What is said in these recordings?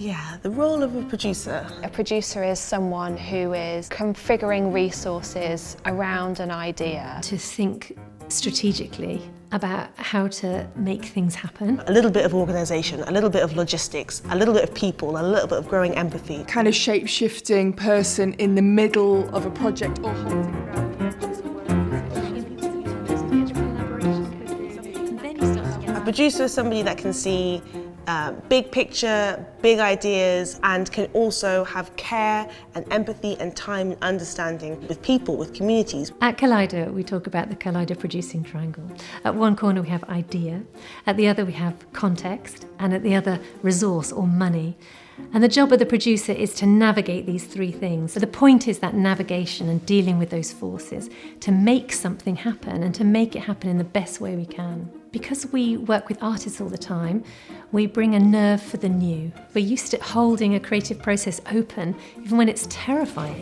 Yeah, the role of a producer. A producer is someone who is configuring resources around an idea. To think strategically about how to make things happen. A little bit of organisation, a little bit of logistics, a little bit of people, a little bit of growing empathy. Kind of shape-shifting person in the middle of a project or holding around. A producer is somebody that can see big picture, big ideas, and can also have care and empathy and time and understanding with people, with communities. At Kaleider, we talk about the Kaleider producing triangle. At one corner we have idea, at the other we have context, and at the other resource or money. And the job of the producer is to navigate these three things. So the point is that navigation and dealing with those forces, to make something happen and to make it happen in the best way we can. Because we work with artists all the time, we bring a nerve for the new. We're used to holding a creative process open, even when it's terrifying.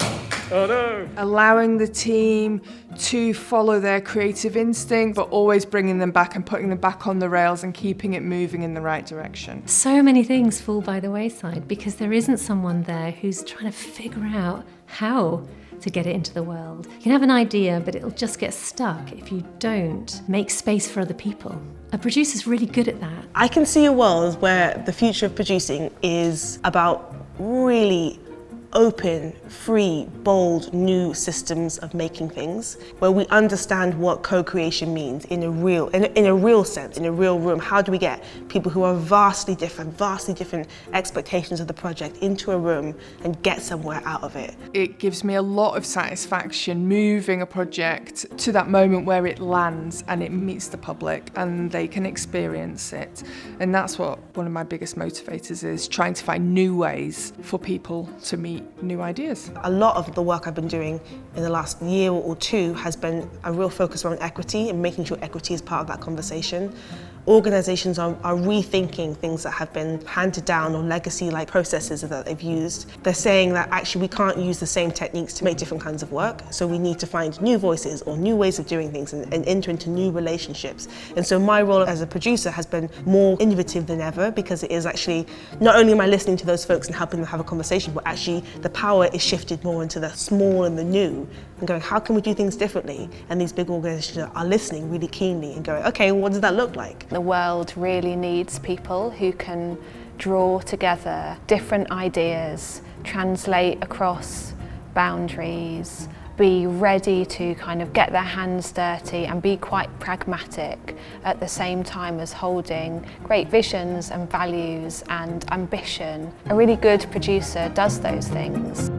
Oh no! Allowing the team to follow their creative instinct, but always bringing them back and putting them back on the rails and keeping it moving in the right direction. So many things fall by the wayside because there isn't someone there who's trying to figure out how to get it into the world. You can have an idea, but it'll just get stuck if you don't make space for other people. A producer's really good at that. I can see a world where the future of producing is about really open, free, bold, new systems of making things, where we understand what co-creation means in a real sense, in a real room. How do we get people who are vastly different expectations of the project into a room and get somewhere out of it? It gives me a lot of satisfaction moving a project to that moment where it lands and it meets the public and they can experience it. And that's what one of my biggest motivators is, trying to find new ways for people to meet new ideas. A lot of the work I've been doing in the last year or two has been a real focus around equity and making sure equity is part of that conversation. Organisations are rethinking things that have been handed down or legacy-like processes that they've used. They're saying that actually we can't use the same techniques to make different kinds of work, so we need to find new voices or new ways of doing things and enter into new relationships. And so my role as a producer has been more innovative than ever, because it is actually, not only am I listening to those folks and helping them have a conversation, but actually the power is shifted more into the small and the new, and going, how can we do things differently? And these big organisations are listening really keenly and going, okay, well, what does that look like? The world really needs people who can draw together different ideas, translate across boundaries, be ready to kind of get their hands dirty and be quite pragmatic at the same time as holding great visions and values and ambition. A really good producer does those things.